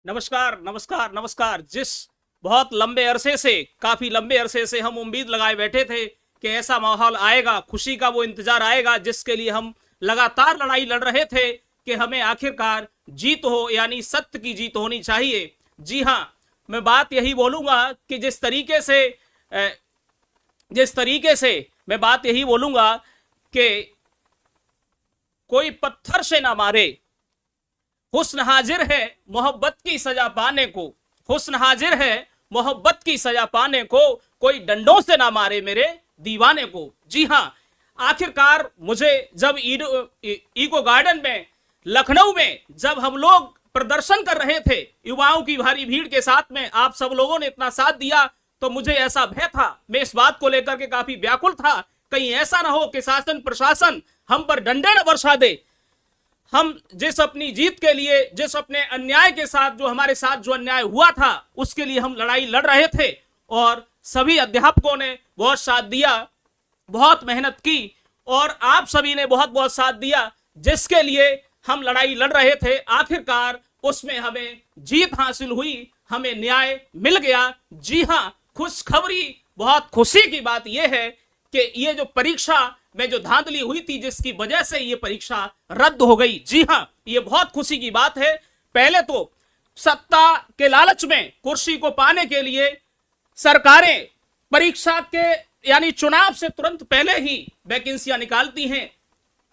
नमस्कार नमस्कार नमस्कार। काफी लंबे अरसे से हम उम्मीद लगाए बैठे थे कि ऐसा माहौल आएगा, खुशी का वो इंतजार आएगा जिसके लिए हम लगातार लड़ाई लड़ रहे थे कि हमें आखिरकार जीत हो, यानी सत्य की जीत होनी चाहिए। जी हाँ, मैं बात यही बोलूंगा कि जिस तरीके से मैं बात यही बोलूंगा कि कोई पत्थर से ना मारे, हुस्न हाजिर है मोहब्बत की सजा पाने को। हुस्न हाजिर है मोहब्बत की सजा पाने को, कोई डंडों से ना मारे मेरे दीवाने को। जी हाँ, आखिरकार मुझे जब इको गार्डन में लखनऊ में जब हम लोग प्रदर्शन कर रहे थे युवाओं की भारी भीड़ के साथ में, आप सब लोगों ने इतना साथ दिया तो मुझे ऐसा भय था, मैं इस बात को लेकर के काफी व्याकुल था, कहीं ऐसा ना हो कि शासन प्रशासन हम पर डंडे न बरसा दे। हम जिस अपनी जीत के लिए, जिस अपने अन्याय के साथ, जो हमारे साथ जो अन्याय हुआ था उसके लिए हम लड़ाई लड़ रहे थे और सभी अध्यापकों ने बहुत साथ दिया, बहुत मेहनत की और आप सभी ने बहुत बहुत साथ दिया जिसके लिए हम लड़ाई लड़ रहे थे। आखिरकार उसमें हमें जीत हासिल हुई, हमें न्याय मिल गया। जी हाँ, खुशखबरी, बहुत खुशी की बात यह है कि ये जो परीक्षा में जो धांधली हुई थी जिसकी वजह से ये परीक्षा रद्द हो गई, जी हाँ, ये बहुत खुशी की बात है। पहले तो सत्ता के लालच में, कुर्सी को पाने के लिए सरकारें परीक्षा के यानी चुनाव से तुरंत पहले ही वैकेंसियां निकालती हैं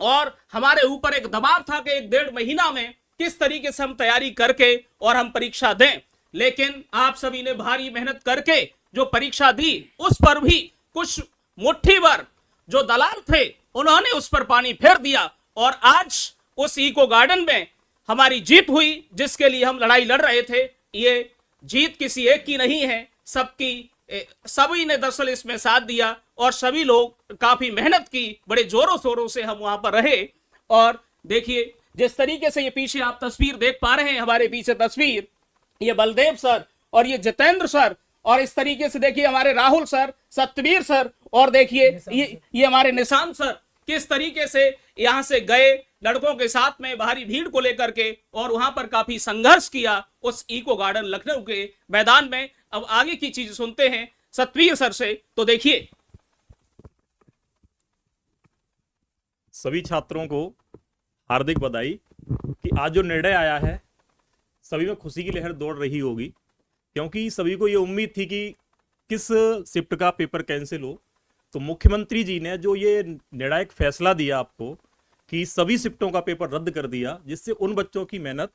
और हमारे ऊपर एक दबाव था कि 1-1.5 महीना में किस तरीके से हम तैयारी करके और हम परीक्षा दें। लेकिन आप सभी ने भारी मेहनत करके जो परीक्षा दी उस पर भी कुछ मुट्ठी भर जो दलाल थे उन्होंने उस पर पानी फेर दिया और आज उस इको गार्डन में हमारी जीत हुई जिसके लिए हम लड़ाई लड़ रहे थे। ये जीत किसी एक की नहीं है, सभी ने दरअसल इसमें साथ दिया और सभी लोग काफी मेहनत की, बड़े जोरों शोरों से हम वहां पर रहे। और देखिए जिस तरीके से ये पीछे आप तस्वीर देख पा रहे हैं, हमारे पीछे तस्वीर, ये बलदेव सर और ये जितेंद्र सर और इस तरीके से देखिए हमारे राहुल सर, सत्यवीर सर और देखिए ये हमारे निशांत सर किस तरीके से यहां से गए लड़कों के साथ में भारी भीड़ को लेकर के और वहां पर काफी संघर्ष किया उस इको गार्डन लखनऊ के मैदान में। अब आगे की चीज सुनते हैं सत्यवीर सर से, तो देखिए। सभी छात्रों को हार्दिक बधाई कि आज जो निर्णय आया है सभी में खुशी की लहर दौड़ रही होगी, क्योंकि सभी को ये उम्मीद थी कि किस शिफ्ट का पेपर कैंसिल हो। तो मुख्यमंत्री जी ने जो ये निर्णायक फैसला दिया आपको कि सभी शिफ्टों का पेपर रद्द कर दिया, जिससे उन बच्चों की मेहनत,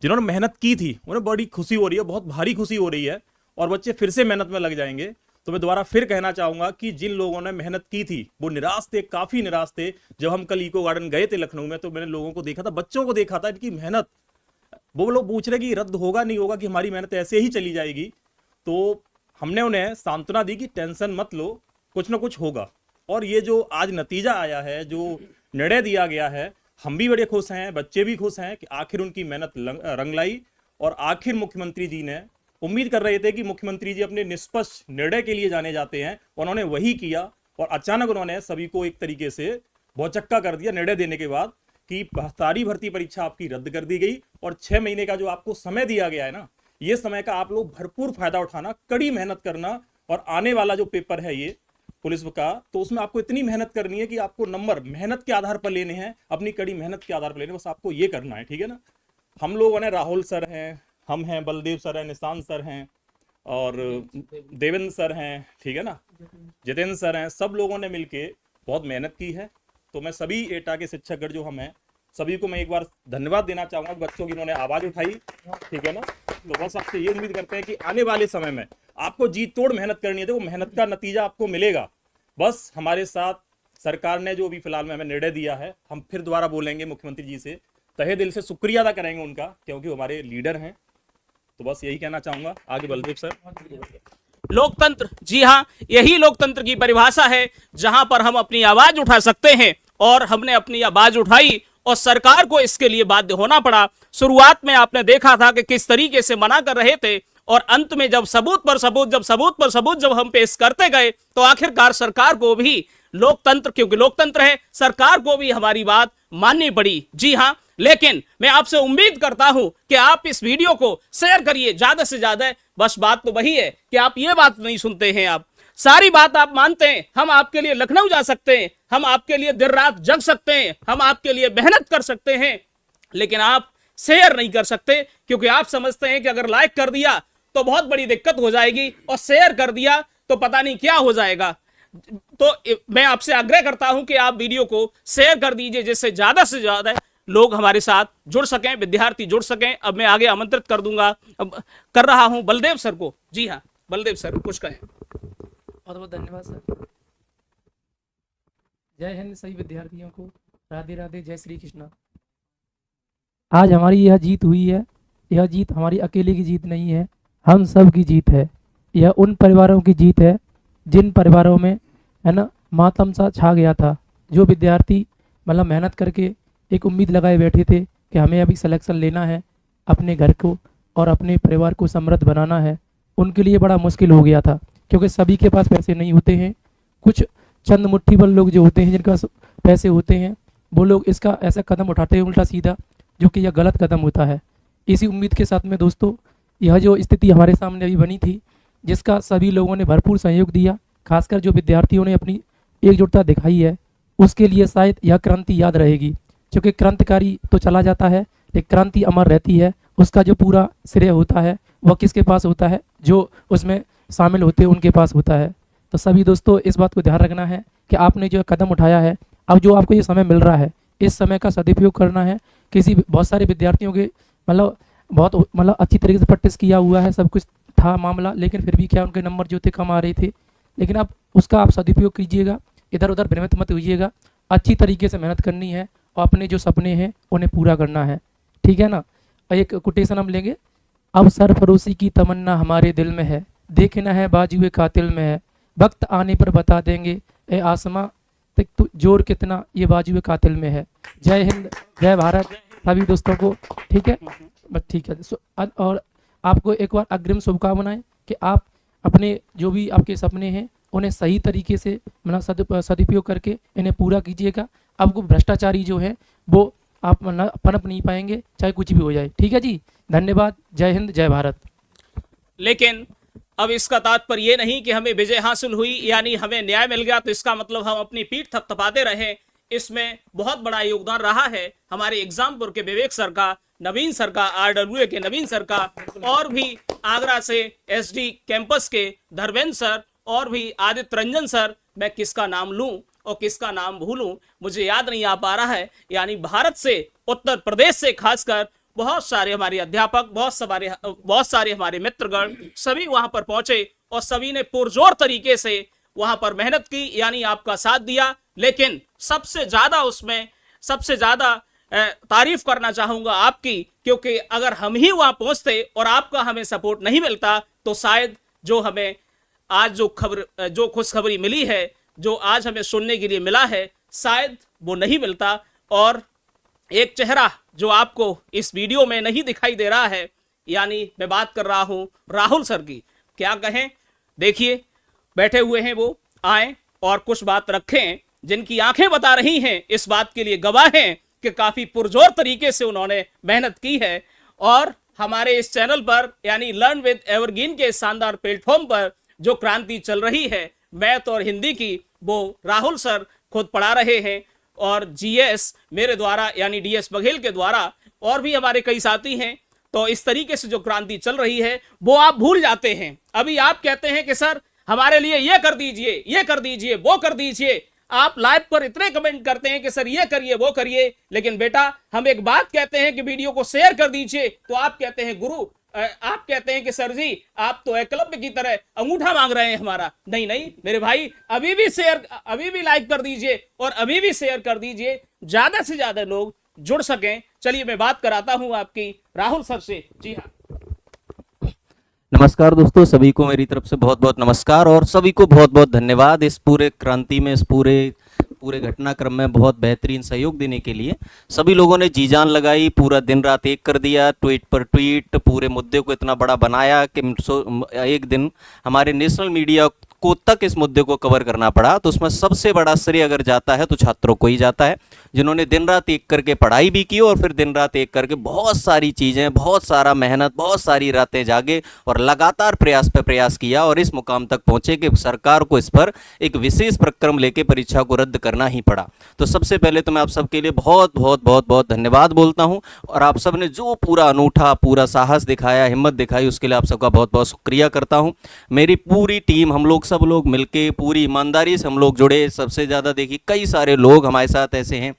जिन्होंने मेहनत की थी, उन्हें बड़ी खुशी हो रही है, बहुत भारी खुशी हो रही है और बच्चे फिर से मेहनत में लग जाएंगे। तो मैं दोबारा फिर कहना चाहूंगा कि जिन लोगों ने मेहनत की थी वो निराश थे, काफी निराश थे। जब हम कल इको गार्डन गए थे लखनऊ में तो मैंने लोगों को देखा था, बच्चों को देखा था, इनकी मेहनत, वो लोग पूछ रहे कि रद्द होगा नहीं होगा, कि हमारी मेहनत ऐसे ही चली जाएगी। तो हमने उन्हें सांत्वना दी कि टेंशन मत लो, कुछ ना कुछ होगा। और ये जो आज नतीजा आया है, जो निर्णय दिया गया है, हम भी बड़े खुश हैं, बच्चे भी खुश हैं कि आखिर उनकी मेहनत रंग लाई। और आखिर मुख्यमंत्री जी ने, उम्मीद कर रहे थे कि मुख्यमंत्री जी अपने निष्पक्ष निर्णय के लिए जाने जाते हैं, उन्होंने वही किया और अचानक उन्होंने सभी को एक तरीके से भौचक्का कर दिया निर्णय देने के बाद कि सारी भर्ती परीक्षा आपकी रद्द कर दी गई और 6 महीने का जो आपको समय दिया गया है ना, ये समय का आप लोग भरपूर फायदा उठाना, कड़ी मेहनत करना। और आने वाला जो पेपर है ये पुलिस का, तो उसमें आपको इतनी मेहनत करनी है कि आपको नंबर मेहनत के आधार पर लेने हैं, अपनी कड़ी मेहनत के आधार पर लेने, बस आपको ये करना है, ठीक है ना। हम लोगों ने, राहुल सर हैं, हम हैं, बलदेव सर हैं, निशांत सर हैं और देवेंद्र सर हैं, ठीक है ना, जितेंद्र सर हैं, सब लोगों ने मिलके बहुत मेहनत की है। तो मैं सभी एटा के शिक्षकगण जो हम हैं, सभी को मैं एक बार धन्यवाद देना चाहूंगा, बच्चों की इन्होंने आवाज उठाई, ठीक है ना। तो बस आपसे ये उम्मीद करते हैं कि आने वाले समय में आपको जी तोड़ मेहनत करनी है, तो वो मेहनत का नतीजा आपको मिलेगा। बस हमारे साथ सरकार ने जो भी फिलहाल में हमें निर्णय दिया है, हम फिर दोबारा बोलेंगे मुख्यमंत्री जी से, तहे दिल से शुक्रिया अदा करेंगे उनका, क्योंकि वो हमारे लीडर हैं। तो बस यही कहना चाहूंगा। आगे बलदेव सर। लोकतंत्र, जी हाँ, यही लोकतंत्र की परिभाषा है जहां पर हम अपनी आवाज उठा सकते हैं और हमने अपनी आवाज उठाई और सरकार को इसके लिए बाध्य होना पड़ा। शुरुआत में आपने देखा था कि किस तरीके से मना कर रहे थे और अंत में जब सबूत पर सबूत जब हम पेश करते गए तो आखिरकार सरकार को भी लोकतंत्र, क्योंकि लोकतंत्र है, सरकार को भी हमारी बात माननी पड़ी। जी हाँ, लेकिन मैं आपसे उम्मीद करता हूं कि आप इस वीडियो को शेयर करिए ज्यादा से ज्यादा। बस बात तो वही है कि आप ये बात नहीं सुनते हैं, आप सारी बात आप मानते हैं। हम आपके लिए लखनऊ जा सकते हैं, हम आपके लिए दिन रात जग सकते हैं, हम आपके लिए मेहनत कर सकते हैं, लेकिन आप शेयर नहीं कर सकते, क्योंकि आप समझते हैं कि अगर लाइक कर दिया तो बहुत बड़ी दिक्कत हो जाएगी और शेयर कर दिया तो पता नहीं क्या हो जाएगा। तो मैं आपसे आग्रह करता हूं कि आप वीडियो को शेयर कर दीजिए, जिससे ज्यादा से ज्यादा लोग हमारे साथ जुड़ सकें, विद्यार्थी जुड़ सकें। अब मैं आगे आमंत्रित कर दूंगा, अब कर रहा हूं बलदेव सर को। जी हाँ बलदेव सर, कुछ कहें। बहुत बहुत धन्यवाद सर। जय हिंद सभी विद्यार्थियों को, राधे राधे, जय श्री कृष्णा। आज हमारी यह जीत हुई है, यह जीत हमारी अकेले की जीत नहीं है, हम सब की जीत है। यह उन परिवारों की जीत है जिन परिवारों में है ना मातम सा छा गया था। जो विद्यार्थी मतलब मेहनत करके एक उम्मीद लगाए बैठे थे कि हमें अभी सिलेक्शन लेना है, अपने घर को और अपने परिवार को समृद्ध बनाना है, उनके लिए बड़ा मुश्किल हो गया था, क्योंकि सभी के पास पैसे नहीं होते हैं। कुछ चंद मुट्ठी भर लोग जो होते हैं, जिनके पास पैसे होते हैं, वो लोग इसका ऐसा कदम उठाते हैं उल्टा सीधा, जो कि यह गलत कदम होता है। इसी उम्मीद के साथ में दोस्तों, यह जो स्थिति हमारे सामने अभी बनी थी, जिसका सभी लोगों ने भरपूर सहयोग दिया, खासकर जो विद्यार्थियों ने अपनी एकजुटता दिखाई है, उसके लिए शायद यह क्रांति याद रहेगी। क्योंकि क्रांतिकारी तो चला जाता है, एक क्रांति अमर रहती है। उसका जो पूरा श्रेय होता है वह किसके पास होता है? जो उसमें शामिल होते हैं उनके पास होता है। तो सभी दोस्तों इस बात को ध्यान रखना है कि आपने जो कदम उठाया है, अब जो आपको ये समय मिल रहा है, इस समय का सदुपयोग करना है। बहुत सारे विद्यार्थियों के बहुत अच्छी तरीके से प्रैक्टिस किया हुआ है, सब कुछ था मामला, लेकिन फिर भी क्या उनके नंबर जो थे कम आ रहे थे। लेकिन अब उसका आप सदुपयोग कीजिएगा, इधर उधर भ्रमित मत होइएगा, अच्छी तरीके से मेहनत करनी है और अपने जो सपने हैं उन्हें पूरा करना है, ठीक है ना। एक कोटेशन हम लेंगे, अब सरफरोशी की तमन्ना हमारे दिल में है, देखना है बाजुए कातिल में है, वक्त आने पर बता देंगे ए आसमां तक जोर कितना ये बाजुए कातिल में है। जय हिंद, जय भारत सभी दोस्तों को, ठीक है बस, ठीक है। और आपको एक बार अग्रिम शुभकामनाएं कि आप अपने जो भी आपके सपने हैं उन्हें सही तरीके से सदुपयोग करके इन्हें पूरा कीजिएगा। आपको भ्रष्टाचारी जो है वो आप पनप नहीं पाएंगे, चाहे कुछ भी हो जाए, ठीक है जी। धन्यवाद, जय हिंद, जय भारत। लेकिन अब इसका तात्पर्य ये नहीं कि हमें विजय हासिल हुई, यानी हमें न्याय मिल गया तो इसका मतलब हम अपनी पीठ थपथपाते रहे। इसमें बहुत बड़ा योगदान रहा है हमारे एग्जामपुर के विवेक सर का, नवीन सर का, RWA के नवीन सर का, और भी आगरा से SD कैंपस के धर्मेंद्र सर, और भी आदित्य रंजन सर। मैं किसका नाम लूं और किसका नाम भूलूं मुझे याद नहीं आ पा रहा है। यानी भारत से, उत्तर प्रदेश से खासकर बहुत सारे हमारे अध्यापक, बहुत सारे हमारे मित्रगण सभी वहां पर पहुंचे और सभी ने पुरजोर तरीके से वहां पर मेहनत की, यानी आपका साथ दिया। लेकिन सबसे ज्यादा तारीफ करना चाहूंगा आपकी, क्योंकि अगर हम ही वहां पहुंचते और आपका हमें सपोर्ट नहीं मिलता तो शायद जो हमें आज जो खुशखबरी मिली है, जो आज हमें सुनने के लिए मिला है, शायद वो नहीं मिलता। और एक चेहरा जो आपको इस वीडियो में नहीं दिखाई दे रहा है, यानी मैं बात कर रहा हूं राहुल सर की। क्या कहें, देखिए बैठे हुए हैं वो, आए और कुछ बात रखें। जिनकी आंखें बता रही हैं, इस बात के लिए गवाह हैं कि काफी पुरजोर तरीके से उन्होंने मेहनत की है। और हमारे इस चैनल पर यानी लर्न विद एवरग्रीन के शानदार प्लेटफॉर्म पर जो क्रांति चल रही है मैथ और हिंदी की, वो राहुल सर खुद पढ़ा रहे हैं, और GS मेरे द्वारा यानी DS बघेल के द्वारा, और भी हमारे कई साथी हैं। तो इस तरीके से जो क्रांति चल रही है वो आप भूल जाते हैं। अभी आप कहते हैं कि सर हमारे लिए ये कर दीजिए, ये कर दीजिए, वो कर दीजिए। आप लाइव पर इतने कमेंट करते हैं कि सर ये करिए, वो करिए, लेकिन बेटा हम एक बात कहते हैं कि वीडियो को शेयर कर दीजिए तो आप कहते हैं गुरु, आप कहते हैं कि सर जी आप तो एकलव्य की तरह अंगूठा मांग रहे हैं हमारा। नहीं नहीं मेरे भाई, अभी भी शेयर, अभी भी लाइक कर दीजिए और अभी भी शेयर कर दीजिए, ज्यादा से ज्यादा लोग जुड़ सकें। चलिए मैं बात कराता हूं आपकी राहुल सर से। जी हाँ, नमस्कार दोस्तों, सभी को मेरी तरफ से बहुत बहुत नमस्कार और सभी को बहुत बहुत धन्यवाद इस पूरे क्रांति में, इस पूरे घटनाक्रम में बहुत बेहतरीन सहयोग देने के लिए। सभी लोगों ने जी जान लगाई, पूरा दिन रात एक कर दिया, ट्वीट पर ट्वीट, पूरे मुद्दे को इतना बड़ा बनाया कि एक दिन हमारे नेशनल मीडिया लोगों तक इस मुद्दे को कवर करना पड़ा, तो उसमें सबसे बड़ा श्रेय अगर जाता है तो छात्रों को ही जाता है, जिन्होंने दिन रात एक करके पढ़ाई भी की और फिर दिन रात एक करके बहुत सारी चीज़ें, बहुत सारा मेहनत, बहुत सारी रातें जागे और लगातार प्रयास पे प्रयास किया और इस मुकाम तक पहुंचे कि सरकार को इस पर एक विशेष प्रक्रम लेके परीक्षा को रद्द करना ही पड़ा। तो सबसे पहले तो मैं आप सबके लिए बहुत बहुत बहुत बहुत धन्यवाद बोलता हूं और आप सब ने जो पूरा अनूठा, पूरा साहस दिखाया, हिम्मत दिखाई, उसके लिए आप सबका बहुत बहुत शुक्रिया करता हूं। मेरी पूरी टीम, हम लोग सब लोग मिलके पूरी ईमानदारी से हम लोग जुड़े। सबसे ज़्यादा देखिए कई सारे लोग हमारे साथ ऐसे हैं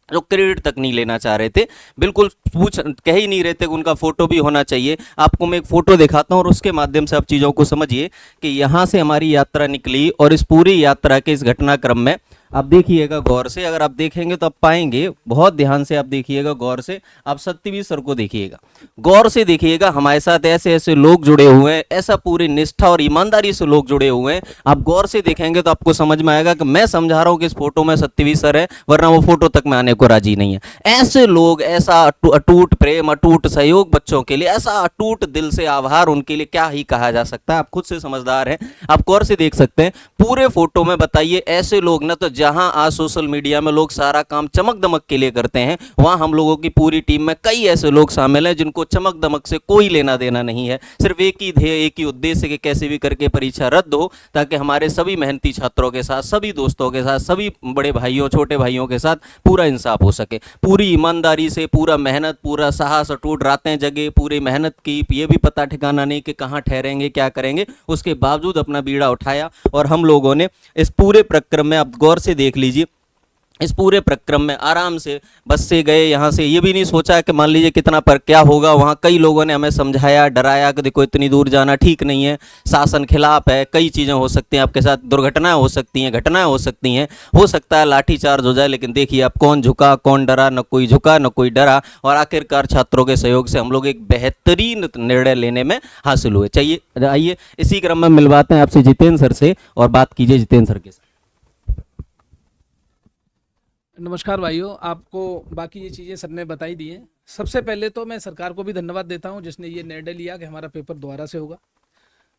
जो क्रेडिट तक नहीं लेना चाह रहे थे, बिल्कुल कह ही नहीं रहे थे कि उनका फ़ोटो भी होना चाहिए। आपको मैं एक फ़ोटो दिखाता हूँ और उसके माध्यम से आप चीज़ों को समझिए कि यहाँ से हमारी यात्रा निकली और इस पूरी यात्रा के इस घटनाक्रम में आप देखिएगा गौर से, अगर आप देखेंगे तो आप पाएंगे, बहुत ध्यान से आप देखिएगा गौर से, आप सत्यवीर सर को देखिएगा, गौर से देखिएगा, हमारे साथ ऐसे ऐसे लोग जुड़े हुए हैं, ऐसा पूरी निष्ठा और ईमानदारी से लोग जुड़े हुए हैं। आप गौर से देखेंगे तो आपको समझ में आएगा कि मैं समझा रहा हूँ कि इस फोटो में सत्यवीर सर है, वरना वो फोटो तक में आने को राजी नहीं है। ऐसे लोग, ऐसा अटूट प्रेम, अटूट सहयोग बच्चों के लिए, ऐसा अटूट दिल से आभार, उनके लिए क्या ही कहा जा सकता है। आप खुद से समझदार हैं, आप गौर से देख सकते हैं पूरे फोटो में। बताइए ऐसे लोग ना, तो जहां आज सोशल मीडिया में लोग सारा काम चमक दमक के लिए करते हैं, वहां हम लोगों की पूरी टीम में कई ऐसे लोग शामिल हैं जिनको चमक दमक से कोई लेना देना नहीं है। सिर्फ एक ही ध्येय, एक ही उद्देश्य कि कैसे भी करके परीक्षा रद्द हो, ताकि हमारे सभी मेहनती छात्रों के साथ, सभी दोस्तों के साथ, सभी बड़े भाइयों, छोटे भाइयों के साथ पूरा इंसाफ हो सके। पूरी ईमानदारी से, पूरा मेहनत, पूरा साहस, अटूट रातें जगे, पूरी मेहनत की, ये भी पता ठिकाना नहीं कि कहाँ ठहरेंगे, क्या करेंगे, उसके बावजूद अपना बीड़ा उठाया और हम लोगों ने इस पूरे प्रक्रम में, आप गौर से देख लीजिए, इस पूरे प्रक्रम में आराम से बस से गए। यहाँ से ये भी नहीं सोचा कि मान लीजिए कितना पर क्या होगा। वहाँ कई लोगों ने हमें समझाया, डराया कि देखो इतनी दूर जाना ठीक नहीं है, शासन खिलाफ है, कई चीज़ें हो सकती हैं, आपके साथ दुर्घटनाएं हो सकती हैं, घटनाएं हो सकती हैं, हो सकता है लाठीचार्ज हो जाए। लेकिन देखिए आप, कौन झुका, कौन डरा, न कोई झुका न कोई डरा, और आखिरकार छात्रों के सहयोग से हम लोग एक बेहतरीन निर्णय लेने में हासिल हुए। चाहिए आइए इसी क्रम में मिलवाते हैं आपसे जितेंद्र सर से और बात कीजिए जितेंद्र सर के साथ। नमस्कार भाइयों, आपको बाकी ये चीज़ें सर ने बताई दी हैं। सबसे पहले तो मैं सरकार को भी धन्यवाद देता हूं जिसने ये निर्णय लिया कि हमारा पेपर दोबारा से होगा।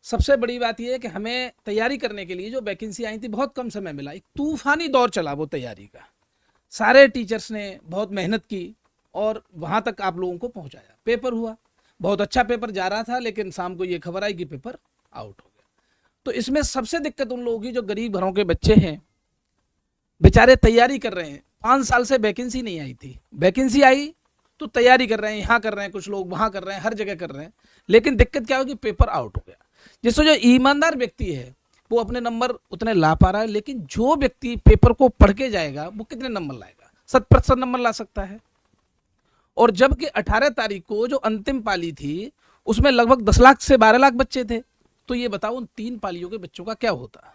सबसे बड़ी बात ये है कि हमें तैयारी करने के लिए जो वैकेंसी आई थी, बहुत कम समय मिला। एक तूफानी दौर चला वो तैयारी का, सारे टीचर्स ने बहुत मेहनत की और वहाँ तक आप लोगों को पहुँचाया। पेपर हुआ, बहुत अच्छा पेपर जा रहा था, लेकिन शाम को ये खबर आई कि पेपर आउट हो गया। तो इसमें सबसे दिक्कत उन लोगों की जो गरीब घरों के बच्चे हैं, बेचारे तैयारी कर रहे हैं। 5 साल से वैकेंसी नहीं आई थी, वैकेंसी आई तो तैयारी कर रहे हैं, यहाँ कर रहे हैं, कुछ लोग वहाँ कर रहे हैं, हर जगह कर रहे हैं, लेकिन दिक्कत क्या होगी, पेपर आउट हो गया। जिससे जो ईमानदार व्यक्ति है वो अपने नंबर उतने ला पा रहा है, लेकिन जो व्यक्ति पेपर को पढ़ के जाएगा वो कितने नंबर लाएगा? 100% नंबर ला सकता है। और जबकि 18 तारीख को जो अंतिम पाली थी उसमें लगभग 10 लाख से 12 लाख बच्चे थे। तो ये बताओ उन 3 पालियों के बच्चों का क्या होता?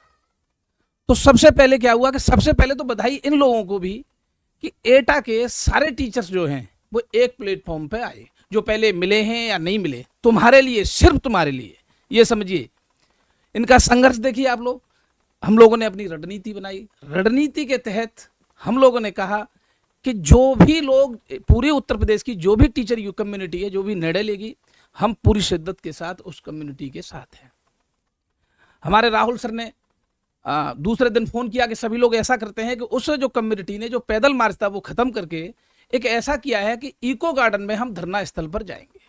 तो सबसे पहले क्या हुआ कि सबसे पहले तो बधाई इन लोगों को भी कि एटा के सारे टीचर्स जो हैं वो एक प्लेटफॉर्म पे आए। जो पहले मिले हैं या नहीं मिले, तुम्हारे लिए, सिर्फ तुम्हारे लिए, ये समझिए। इनका संघर्ष देखिए आप लोग। हम लोगों ने अपनी रणनीति बनाई। रणनीति के तहत हम लोगों ने कहा कि जो भी लोग, पूरे उत्तर प्रदेश की जो भी टीचर यू कम्युनिटी है, जो भी निर्णय लेगी, हम पूरी शिद्दत के साथ उस कम्युनिटी के साथ हैं। हमारे राहुल सर ने दूसरे दिन फोन किया कि सभी लोग ऐसा करते हैं कि उस जो कम्युनिटी ने जो पैदल मार्च था वो खत्म करके एक ऐसा किया है कि इको गार्डन में हम धरना स्थल पर जाएंगे।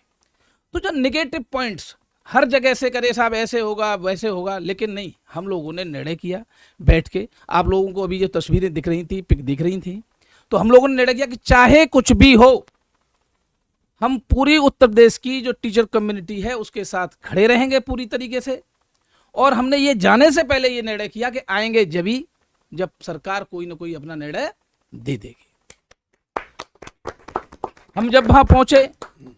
तो जो निगेटिव पॉइंट्स हर जगह से करे साहब ऐसे होगा वैसे होगा, लेकिन नहीं, हम लोगों ने निर्णय किया बैठ के। आप लोगों को अभी जो तस्वीरें दिख रही थी, पिक दिख रही थी, तो हम लोगों ने निर्णय किया कि चाहे कुछ भी हो, हम पूरी उत्तर प्रदेश की जो टीचर कम्युनिटी है उसके साथ खड़े रहेंगे पूरी तरीके से। और हमने ये जाने से पहले ये निर्णय किया कि आएंगे जब सरकार कोई ना कोई अपना निर्णय दे देगी। हम जब वहां पहुंचे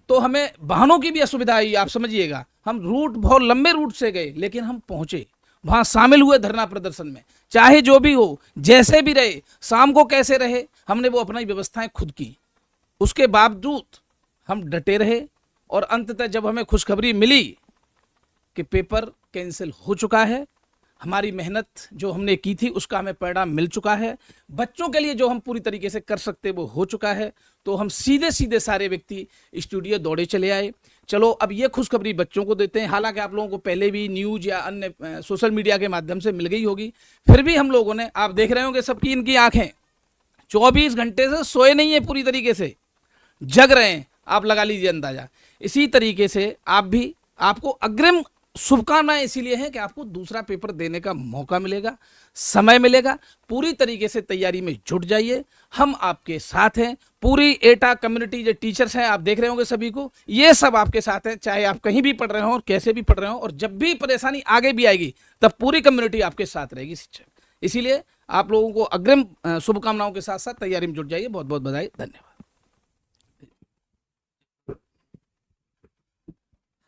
तो हमें वाहनों की भी असुविधा आई। आप समझिएगा, हम रूट बहुत लंबे रूट से गए, लेकिन हम पहुंचे, वहां शामिल हुए धरना प्रदर्शन में। चाहे जो भी हो, जैसे भी रहे, शाम को कैसे रहे, हमने वो अपनी व्यवस्थाएं खुद की। उसके बावजूद हम डटे रहे और अंततः जब हमें खुशखबरी मिली कि पेपर कैंसिल हो चुका है, हमारी मेहनत जो हमने की थी उसका हमें परिणाम मिल चुका है, बच्चों के लिए जो हम पूरी तरीके से कर सकते वो हो चुका है, तो हम सीधे सीधे सारे व्यक्ति स्टूडियो दौड़े चले आए। चलो अब ये खुशखबरी बच्चों को देते हैं। हालांकि आप लोगों को पहले भी न्यूज या अन्य सोशल मीडिया के माध्यम से मिल गई होगी, फिर भी हम लोगों ने, आप देख रहे होंगे सबकी इनकी आंखें 24 घंटे से सोए नहीं है, पूरी तरीके से जग रहे हैं, आप लगा लीजिए अंदाजा। इसी तरीके से आप भी, आपको अग्रिम शुभकामनाएं इसीलिए हैं कि आपको दूसरा पेपर देने का मौका मिलेगा, समय मिलेगा। पूरी तरीके से तैयारी में जुट जाइए, हम आपके साथ हैं। पूरी एटा कम्युनिटी जो टीचर्स हैं, आप देख रहे होंगे सभी को, ये सब आपके साथ हैं, चाहे आप कहीं भी पढ़ रहे हो और कैसे भी पढ़ रहे हो। और जब भी परेशानी आगे भी आएगी तब पूरी कम्युनिटी आपके साथ रहेगी शिक्षक। इसीलिए आप लोगों को अग्रिम शुभकामनाओं के साथ साथ तैयारी में जुट जाइए। बहुत बहुत बधाई, धन्यवाद।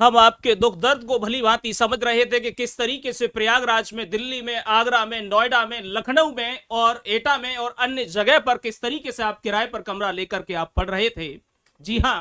हम आपके दुख दर्द को भली भांति समझ रहे थे कि किस तरीके से प्रयागराज में, दिल्ली में, आगरा में, नोएडा में, लखनऊ में और एटा में और अन्य जगह पर किस तरीके से आप किराए पर कमरा लेकर के आप पढ़ रहे थे। जी हां,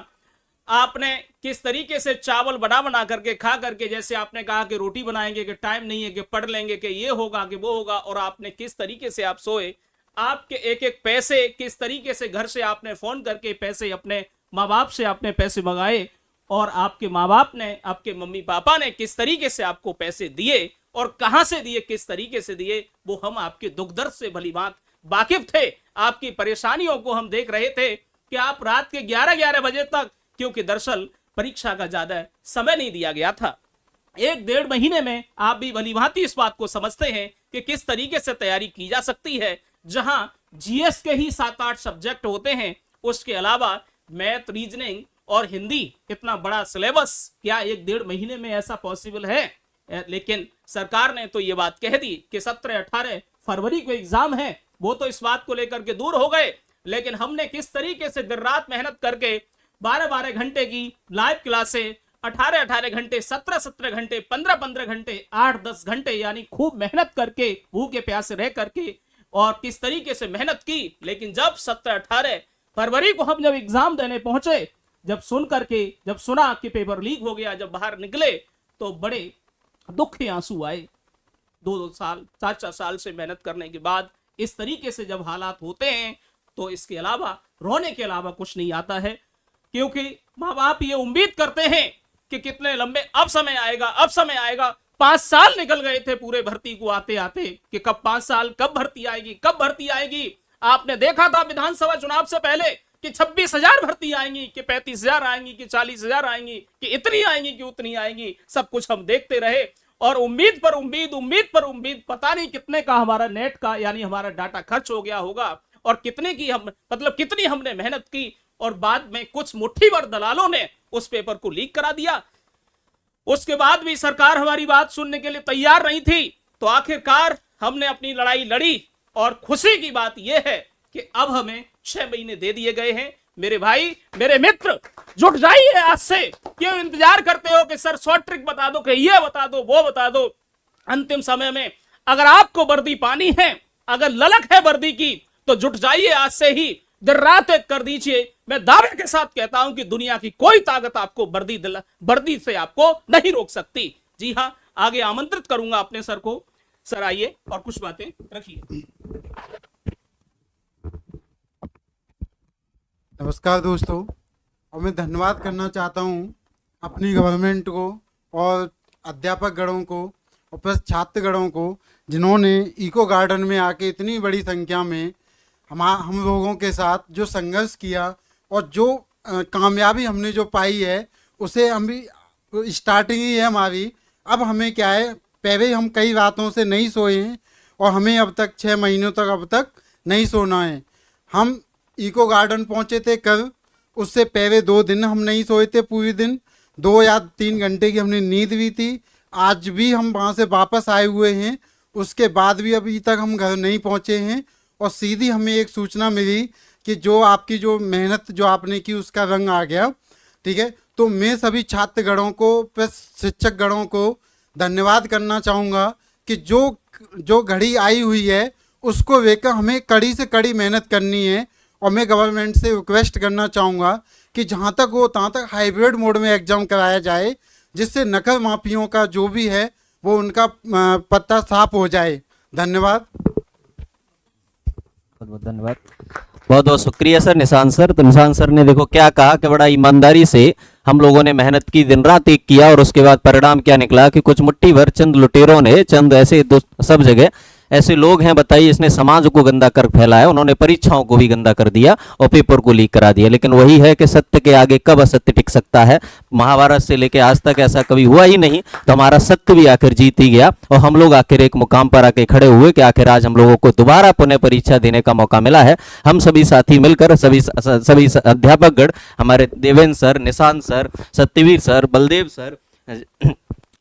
आपने किस तरीके से चावल बना बना करके खा करके, जैसे आपने कहा कि रोटी बनाएंगे कि टाइम नहीं है कि पढ़ लेंगे कि ये होगा कि वो होगा, और आपने किस तरीके से आप सोए। आपके एक एक पैसे किस तरीके से घर से आपने फोन करके पैसे अपने माँ बाप से आपने पैसे मंगाए, और आपके माँ बाप ने, आपके मम्मी पापा ने किस तरीके से आपको पैसे दिए और कहां से दिए, किस तरीके से दिए, वो हम आपके दुख दर्द से भली बात वाकिफ थे। आपकी परेशानियों को हम देख रहे थे कि आप रात के 11-11 बजे तक, क्योंकि दरअसल परीक्षा का ज्यादा समय नहीं दिया गया था, 1-1.5 महीने में आप भी भली भांति इस बात को समझते हैं कि किस तरीके से तैयारी की जा सकती है। जहां जीएस के ही 7-8 सब्जेक्ट होते हैं, उसके अलावा मैथ, रीजनिंग और हिंदी, इतना बड़ा सिलेबस, क्या 1-1.5 महीने में ऐसा पॉसिबल है? लेकिन सरकार ने तो ये बात कह दी कि 17-18 फरवरी को एग्जाम है। वो तो इस बात को लेकर के दूर हो गए, लेकिन हमने किस तरीके से दिन रात मेहनत करके 12-12 घंटे की लाइव क्लासें, 18-18 घंटे, 17-17 घंटे, 15-15 घंटे, 8-10 घंटे, यानी खूब मेहनत करके, भूखे प्यासे रह करके, और किस तरीके से मेहनत की। लेकिन जब 17-18 फरवरी को हम जब एग्जाम देने पहुंचे, जब सुना कि पेपर लीक हो गया, जब बाहर निकले तो बड़े दुख के आंसू आए। 2-2 साल, 4-4 साल से मेहनत करने के बाद इस तरीके से जब हालात होते हैं तो इसके अलावा, रोने के अलावा कुछ नहीं आता है। क्योंकि माँ बाप ये उम्मीद करते हैं कि कितने लंबे अब समय आएगा, अब समय आएगा। 5 साल निकल गए थे पूरे भर्ती को आते आते कि कब 5 साल, कब भर्ती आएगी, कब भर्ती आएगी। आपने देखा था विधानसभा चुनाव से पहले कि 26,000 भर्ती आएंगी, कि 35,000 आएंगी, कि 40,000 आएंगी, कि इतनी आएंगी, कि उतनी आएंगी। सब कुछ हम देखते रहे और उम्मीद पर उम्मीद, उम्मीद पर उम्मीद, पता नहीं कितने का हमारा नेट का, यानी हमारा डाटा खर्च हो गया होगा, और कितने की हम, मतलब कितनी हमने मेहनत की, और बाद में कुछ मुट्ठीभर दलालों ने उस पेपर को लीक करा दिया। उसके बाद भी सरकार हमारी बात सुनने के लिए तैयार नहीं थी। तो आखिरकार हमने अपनी लड़ाई लड़ी, और खुशी की बात यह है कि अब हमें 6 महीने दे दिए गए हैं। मेरे भाई, मेरे मित्र, जुट जाइए आज से। क्यों इंतजार करते हो कि सर शॉर्ट ट्रिक बता दो, कि ये बता दो, वो बता दो। अंतिम समय में अगर आपको वर्दी पानी है, अगर ललक है वर्दी की, तो जुट जाइए आज से ही, दिन रात एक कर दीजिए। मैं दावे के साथ कहता हूं कि दुनिया की कोई ताकत आपको वर्दी से आपको नहीं रोक सकती। जी हां, आगे आमंत्रित करूंगा अपने सर को। सर आइए और कुछ बातें रखिए। नमस्कार दोस्तों, और मैं धन्यवाद करना चाहता हूँ अपनी गवर्नमेंट को और अध्यापक गणों को और प्लस छात्रगणों को, जिन्होंने इको गार्डन में आके इतनी बड़ी संख्या में हम लोगों के साथ जो संघर्ष किया, और जो कामयाबी हमने जो पाई है, उसे हम भी स्टार्टिंग ही है हमारी। अब हमें क्या है, पहले हम कई रातों से नहीं सोए हैं, और हमें अब तक 6 महीनों तक अब तक नहीं सोना है। हम इको गार्डन पहुंचे थे कल, उससे पहले 2 दिन हम नहीं सोए थे, पूरे दिन 2 या 3 घंटे की हमने नींद भी थी। आज भी हम वहां से वापस आए हुए हैं, उसके बाद भी अभी तक हम घर नहीं पहुंचे हैं। और सीधी हमें एक सूचना मिली कि जो आपकी जो मेहनत जो आपने की उसका रंग आ गया। ठीक है, तो मैं सभी छात्रगणों को प्लस शिक्षक गणों को धन्यवाद करना चाहूँगा कि जो घड़ी आई हुई है उसको लेकर हमें कड़ी से कड़ी मेहनत करनी है। और मैं गवर्नमेंट से रिक्वेस्ट करना चाहूँगा कि जहाँ तक हो तहाँ तक हाइब्रिड मोड में एग्ज़ाम कराया जाए, जिससे नकल माफियों का जो भी है वो उनका पत्ता साफ हो जाए। धन्यवाद। बहुत बहुत धन्यवाद, बहुत बहुत शुक्रिया सर, निशान सर। तो निशान सर ने देखो क्या कहा कि बड़ा ईमानदारी से हम लोगों ने मेहनत की, दिन रात एक किया, और उसके बाद परिणाम क्या निकला कि कुछ मुट्ठी भर चंद लुटेरों ने, चंद ऐसे सब जगह ऐसे लोग हैं, बताइए, इसने समाज को गंदा कर फैलाया, उन्होंने परीक्षाओं को भी गंदा कर दिया और पेपर को लीक करा दिया। लेकिन वही है कि सत्य के आगे कब असत्य टिक सकता है। महाभारत से लेकर आज तक ऐसा कभी हुआ ही नहीं, तो हमारा सत्य भी आखिर जीत ही गया और हम लोग आखिर एक मुकाम पर आके खड़े हुए कि आखिर आज हम लोगों को दोबारा पुनः परीक्षा देने का मौका मिला है। हम सभी साथी मिलकर, सभी अध्यापकगण, हमारे Devendra sir, Nishant sir, Satyavir sir, Baldev sir,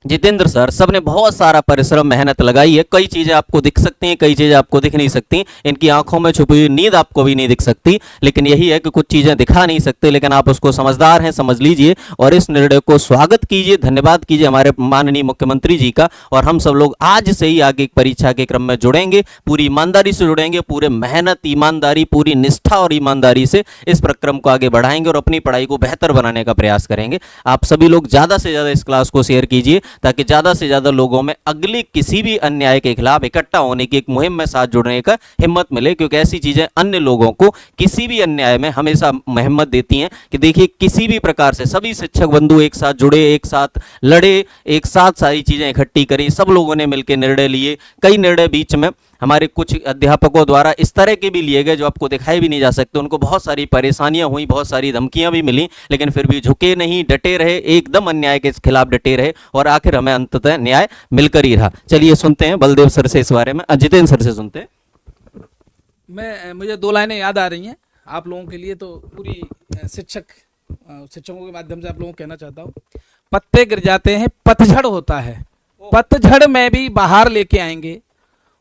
Jitendra sir, सब ने बहुत सारा परिश्रम, मेहनत लगाई है। कई चीज़ें आपको दिख सकती हैं, कई चीज़ें आपको दिख नहीं सकती, इनकी आंखों में छुपी हुई नींद आपको भी नहीं दिख सकती, लेकिन यही है कि कुछ चीज़ें दिखा नहीं सकते, लेकिन आप उसको समझदार हैं, समझ लीजिए और इस निर्णय को स्वागत कीजिए, धन्यवाद कीजिए हमारे माननीय मुख्यमंत्री जी का। और हम सब लोग आज से ही आगे परीक्षा के क्रम में जुड़ेंगे, पूरी ईमानदारी से जुड़ेंगे, पूरे मेहनत, ईमानदारी, पूरी निष्ठा और ईमानदारी से इस प्रक्रम को आगे बढ़ाएंगे और अपनी पढ़ाई को बेहतर बनाने का प्रयास करेंगे। आप सभी लोग ज़्यादा से ज़्यादा इस क्लास को शेयर कीजिए ताकि ज़्यादा से ज़्यादा लोगों में अगली किसी भी अन्याय के खिलाफ इकट्ठा होने की एक मुहिम में साथ जुड़ने का हिम्मत मिले, क्योंकि ऐसी चीज़ें अन्य लोगों को किसी भी अन्याय में हमेशा हिम्मत देती हैं कि देखिए, किसी भी प्रकार से सभी शिक्षक बंधु एक साथ जुड़े, एक साथ लड़े, एक साथ सारी चीज़ें इकट्ठी करी, सब लोगों ने मिलकर निर्णय लिए। कई निर्णय बीच में हमारे कुछ अध्यापकों द्वारा इस तरह के भी लिए गए जो आपको दिखाई भी नहीं जा सकते, उनको बहुत सारी परेशानियां हुई, बहुत सारी धमकियां भी मिली, लेकिन फिर भी झुके नहीं, डटे रहे, एकदम अन्याय के खिलाफ डटे रहे और आखिर हमें अंततः न्याय मिलकर ही रहा। चलिए सुनते हैं बलदेव सर से इस बारे में, जितेंद्र सर से सुनते हैं। मुझे 2 लाइनें याद आ रही हैं आप लोगों के लिए, तो पूरी शिक्षकों के माध्यम से आप लोगों को कहना चाहता हूँ। पत्ते गिर जाते हैं, पतझड़ होता है, पतझड़ में भी बाहर लेके आएंगे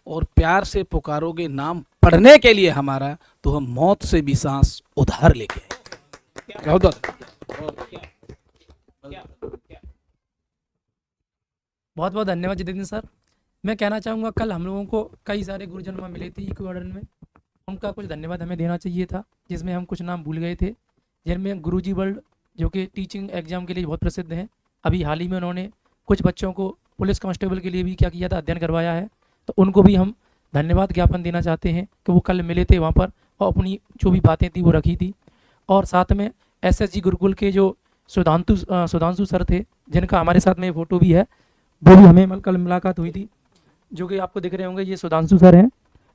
और प्यार से पुकारोगे नाम पढ़ने के लिए हमारा, तो हम मौत से भी सांस उधार लेके आएंगे। बहुत बहुत धन्यवाद जितेंद्र सर। मैं कहना चाहूँगा, कल हम लोगों को कई सारे गुरुजन वहाँ मिले थे इको गार्डन में, उनका कुछ धन्यवाद हमें देना चाहिए था, जिसमें हम कुछ नाम भूल गए थे, जिनमें गुरुजी वर्ल्ड जो कि टीचिंग एग्जाम के लिए बहुत प्रसिद्ध हैं। अभी हाल ही में उन्होंने कुछ बच्चों को पुलिस कांस्टेबल के लिए भी क्या किया था, अध्ययन करवाया है, तो उनको भी हम धन्यवाद ज्ञापन देना चाहते हैं कि वो कल मिले थे वहाँ पर और अपनी जो भी बातें थी वो रखी थी। और साथ में एसएसजी गुरुकुल के जो सुधांशु सर थे, जिनका हमारे साथ में फ़ोटो भी है, वो भी हमें कल मुलाकात हुई थी, जो कि आपको दिख रहे होंगे, ये सुधांशु सर हैं।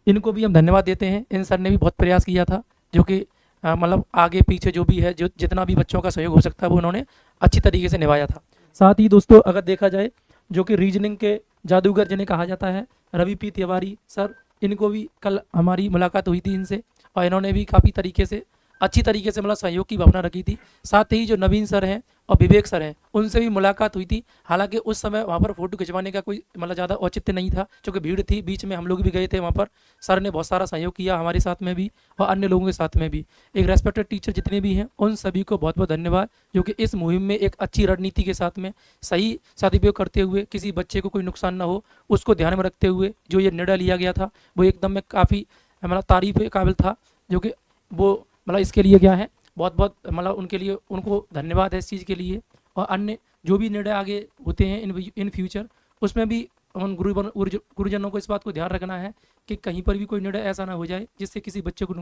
इनको भी हम धन्यवाद देते हैं। इन सर ने भी बहुत प्रयास किया था, जो कि मतलब आगे पीछे जो भी है, जो जितना भी बच्चों का सहयोग हो सकता है वो उन्होंने अच्छी तरीके से निभाया था। साथ ही दोस्तों, अगर देखा जाए, जो कि रीजनिंग के जादूगर जिन्हें कहा जाता है, रवि पी तिवारी सर, इनको भी कल हमारी मुलाकात हुई थी इनसे, और इन्होंने भी काफ़ी तरीके से अच्छी तरीके से मतलब सहयोग की भावना रखी थी। साथ ही जो नवीन सर हैं और विवेक सर हैं, उनसे भी मुलाकात हुई थी। हालांकि उस समय वहाँ पर फ़ोटो खिंचवाने का कोई मतलब ज़्यादा औचित्य नहीं था, क्योंकि भीड़ थी, बीच में हम लोग भी गए थे वहाँ पर। सर ने बहुत सारा सहयोग किया हमारे साथ में भी और अन्य लोगों के साथ में भी। एक रेस्पेक्टेड टीचर जितने भी हैं, उन सभी को बहुत बहुत धन्यवाद, जो कि इस मुहिम में एक अच्छी रणनीति के साथ में सही सदुपयोग करते हुए, किसी बच्चे को कोई नुकसान ना हो उसको ध्यान में रखते हुए जो ये निर्णय लिया गया था, वो एकदम में काफ़ी मतलब तारीफ के काबिल था, जो कि वो मतलब इसके लिए क्या है, बहुत बहुत मतलब उनके लिए उनको धन्यवाद है इस चीज़ के लिए। और अन्य जो भी निर्णय आगे होते हैं इन फ्यूचर, उसमें भी उन गुरुजनों को इस बात को ध्यान रखना है कि कहीं पर भी कोई निर्णय ऐसा ना हो जाए जिससे किसी बच्चे को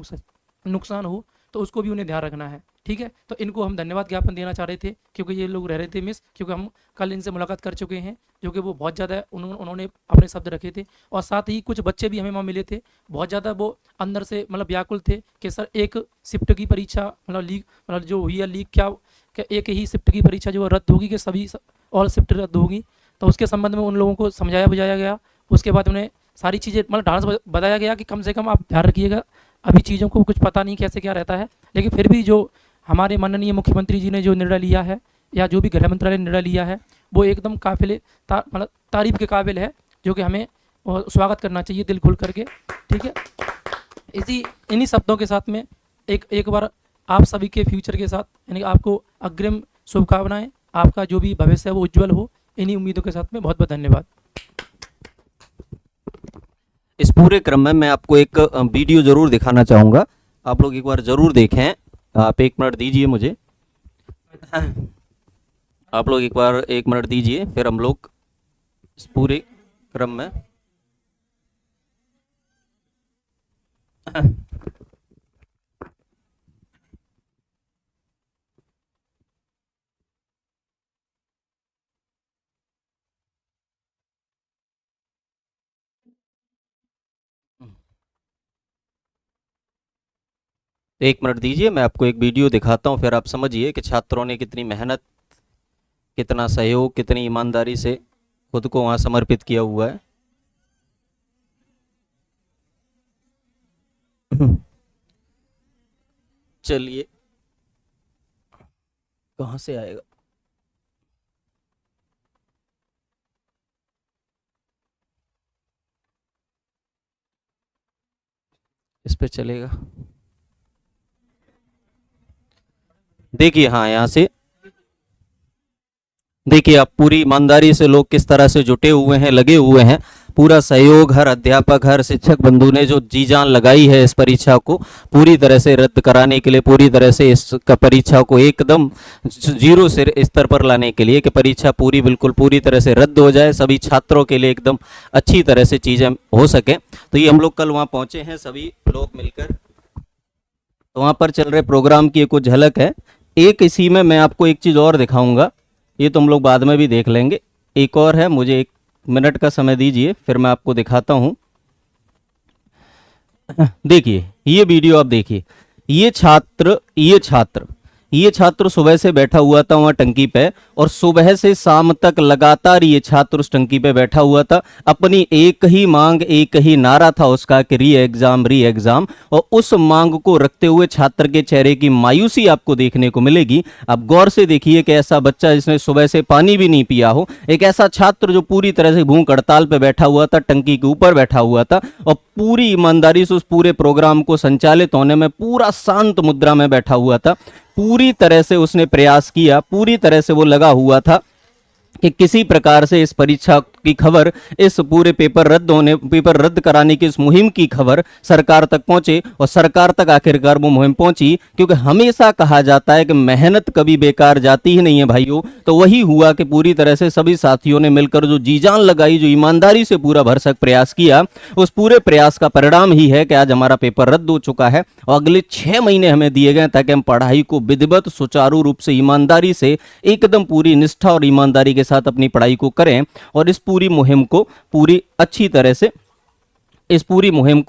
नुकसान हो, तो उसको भी उन्हें ध्यान रखना है। ठीक है, तो इनको हम धन्यवाद ज्ञापन देना चाह रहे थे, क्योंकि ये लोग रह रहे थे मिस, क्योंकि हम कल इनसे मुलाकात कर चुके हैं, जो कि वो बहुत ज़्यादा उन्होंने अपने शब्द रखे थे। और साथ ही कुछ बच्चे भी हमें वहाँ मिले थे, बहुत ज़्यादा वो अंदर से मतलब व्याकुल थे कि सर एक शिफ्ट की परीक्षा मतलब जो हुई है लीक, क्या एक ही शिफ्ट की परीक्षा जो रद्द होगी कि सभी ऑल शिफ्ट रद्द होगी। तो उसके संबंध में उन लोगों को समझाया बुझाया गया। उसके बाद उन्हें सारी चीज़ें मतलब ढांढस बताया गया कि कम से कम आप ध्यान रखिएगा, अभी चीज़ों को कुछ पता नहीं कैसे क्या रहता है, लेकिन फिर भी जो हमारे माननीय मुख्यमंत्री जी ने जो निर्णय लिया है, या जो भी गृह मंत्रालय ने निर्णय लिया है, वो एकदम काबिल मतलब तारीफ के काबिल है, जो कि हमें स्वागत करना चाहिए दिल खोल करके। ठीक है, इन्हीं शब्दों के साथ में एक बार आप सभी के फ्यूचर के साथ, यानी आपको अग्रिम शुभकामनाएं, आपका जो भी भविष्य है वो उज्जवल हो, इन्हीं उम्मीदों के साथ में बहुत बहुत धन्यवाद। इस पूरे क्रम में मैं आपको एक वीडियो जरूर दिखाना चाहूँगा, आप लोग एक बार जरूर देखें। आप 1 मिनट दीजिए मुझे, आप लोग एक बार 1 मिनट दीजिए, फिर हम लोग इस पूरे क्रम में तो 1 मिनट दीजिए, मैं आपको एक वीडियो दिखाता हूँ, फिर आप समझिए कि छात्रों ने कितनी मेहनत, कितना सहयोग, कितनी ईमानदारी से खुद को वहाँ समर्पित किया हुआ है। चलिए, कहाँ से आएगा? इस पे चलेगा। देखिए, हाँ, यहाँ से देखिए आप, पूरी ईमानदारी से लोग किस तरह से जुटे हुए हैं, लगे हुए हैं। पूरा सहयोग, हर अध्यापक, हर शिक्षक बंधु ने जो जी जान लगाई है इस परीक्षा को पूरी तरह से रद्द कराने के लिए, पूरी तरह से इस परीक्षा को एकदम जीरो से स्तर पर लाने के लिए, कि परीक्षा पूरी बिल्कुल पूरी तरह से रद्द हो जाए, सभी छात्रों के लिए एकदम अच्छी तरह से चीज़ें हो सकें। तो ये हम लोग कल वहाँ पहुँचे हैं सभी लोग मिलकर, तो वहाँ पर चल रहे प्रोग्राम की कुछ झलक है। एक इसी में मैं आपको एक चीज़ और दिखाऊंगा, ये तो हम लोग बाद में भी देख लेंगे। एक और है, मुझे 1 मिनट का समय दीजिए, फिर मैं आपको दिखाता हूँ। देखिए, ये वीडियो आप देखिए। ये छात्र सुबह से बैठा हुआ था वहाँ टंकी पे, और सुबह से शाम तक लगातार ये छात्र उस टंकी पे बैठा हुआ था। अपनी एक ही मांग, एक ही नारा था उसका कि री एग्जाम, और उस मांग को रखते हुए छात्र के चेहरे की मायूसी आपको देखने को मिलेगी। आप गौर से देखिए कि ऐसा बच्चा जिसने सुबह से पानी भी नहीं पिया हो, एक ऐसा छात्र जो पूरी तरह से भूख हड़ताल पे बैठा हुआ था, टंकी के ऊपर बैठा हुआ था, और पूरी ईमानदारी से उस पूरे प्रोग्राम को संचालित होने में पूरा शांत मुद्रा में बैठा हुआ था। पूरी तरह से उसने प्रयास किया, पूरी तरह से वो लगा हुआ था कि किसी प्रकार से इस परीक्षा की खबर, इस पूरे पेपर रद्द कराने की इस मुहिम की खबर सरकार तक पहुंचे, और सरकार तक आखिरकार वो मुहिम पहुंची। क्योंकि हमेशा कहा जाता है कि मेहनत कभी बेकार जाती ही नहीं है भाइयों। तो वही हुआ कि पूरी तरह से सभी साथियों ने मिलकर जो जी जान लगाई, जो ईमानदारी से पूरा भरसक प्रयास किया, उस पूरे प्रयास का परिणाम ही है कि आज हमारा पेपर रद्द हो चुका है, और अगले 6 महीने हमें दिए गए ताकि हम पढ़ाई को विधिवत, सुचारू रूप से, ईमानदारी से, एकदम पूरी निष्ठा और ईमानदारी के साथ अपनी पढ़ाई को करें, और इस पूरी मुहिम को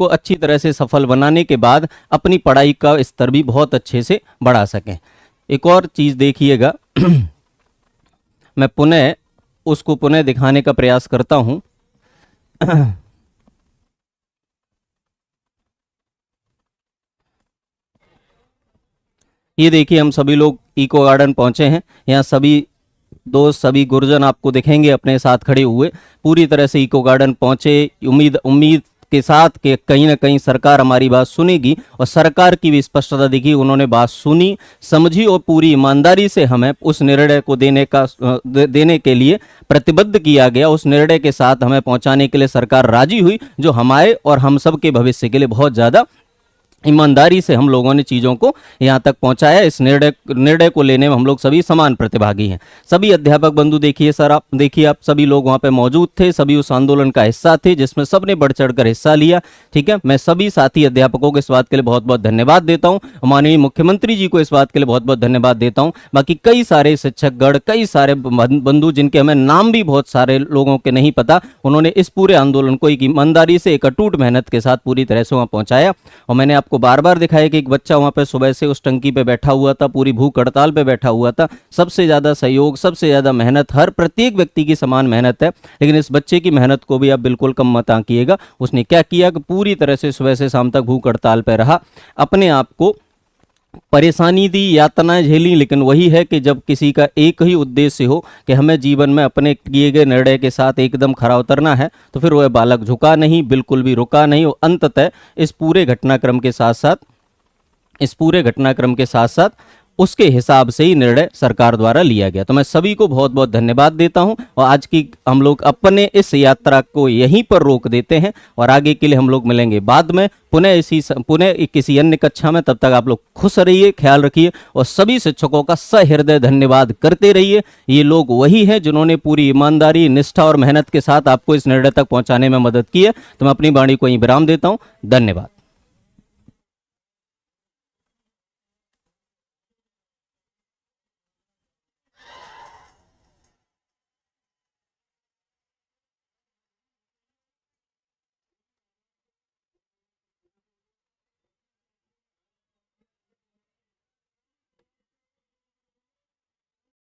अच्छी तरह से सफल बनाने के बाद अपनी पढ़ाई का स्तर भी बहुत अच्छे से बढ़ा सकें। एक और चीज देखिएगा, मैं पुनः दिखाने का प्रयास करता हूं। ये देखिए, हम सभी लोग इको गार्डन पहुंचे हैं। यहाँ सभी दोस्त, सभी गुरुजन आपको दिखेंगे अपने साथ खड़े हुए, पूरी तरह से इको गार्डन पहुंचे, उम्मीद के साथ कि कहीं ना कहीं सरकार हमारी बात सुनेगी, और सरकार की भी स्पष्टता दिखी। उन्होंने बात सुनी, समझी, और पूरी ईमानदारी से हमें उस निर्णय को देने के लिए प्रतिबद्ध किया गया। उस निर्णय के साथ हमें पहुंचाने के लिए सरकार राजी हुई, जो हमारे और हम सब के भविष्य के लिए बहुत ज़्यादा ईमानदारी से हम लोगों ने चीज़ों को यहाँ तक पहुँचाया। इस निर्णय को लेने में हम लोग सभी समान प्रतिभागी हैं। सभी अध्यापक बंधु देखिए, सर आप देखिए, आप सभी लोग वहाँ पे मौजूद थे, सभी उस आंदोलन का हिस्सा थे जिसमें सबने बढ़ चढ़कर हिस्सा लिया। ठीक है, मैं सभी साथी अध्यापकों को इस बात के लिए बहुत बहुत धन्यवाद देता हूँ, माननीय मुख्यमंत्री जी को इस बात के लिए बहुत बहुत धन्यवाद देता हूँ। बाकी कई सारे शिक्षकगण, कई सारे बंधु जिनके हमें नाम भी बहुत सारे लोगों के नहीं पता, उन्होंने इस पूरे आंदोलन को एक ईमानदारी से, एक अटूट मेहनत के साथ पूरी तरह से वहाँ पहुँचाया। और मैंने आपको बार बार दिखाया कि एक बच्चा वहां पे सुबह से उस टंकी पे बैठा हुआ था, पूरी भूख हड़ताल पे बैठा हुआ था। सबसे ज्यादा सहयोग, सबसे ज्यादा मेहनत हर प्रत्येक व्यक्ति की समान मेहनत है, लेकिन इस बच्चे की मेहनत को भी आप बिल्कुल कम मत आंकिएगा। उसने क्या किया कि पूरी तरह से सुबह से शाम तक भूख हड़ताल पे रहा, अपने आप को परेशानी दी, यातनाएं झेली, लेकिन वही है कि जब किसी का एक ही उद्देश्य हो कि हमें जीवन में अपने किए गए निर्णय के साथ एकदम खरा उतरना है, तो फिर वह बालक झुका नहीं, बिल्कुल भी रुका नहीं, और अंततः इस पूरे घटनाक्रम के साथ साथ उसके हिसाब से ही निर्णय सरकार द्वारा लिया गया। तो मैं सभी को बहुत बहुत धन्यवाद देता हूं, और आज की हम लोग अपने इस यात्रा को यहीं पर रोक देते हैं, और आगे के लिए हम लोग मिलेंगे बाद में पुनः किसी अन्य कक्षा में। तब तक आप लोग खुश रहिए, ख्याल रखिए, और सभी शिक्षकों का सहृदय धन्यवाद करते रहिए। ये लोग वही हैं जिन्होंने पूरी ईमानदारी, निष्ठा और मेहनत के साथ आपको इस निर्णय तक पहुंचाने में मदद की है। तो मैं अपनी वाणी को यहीं विराम देता हूं। धन्यवाद।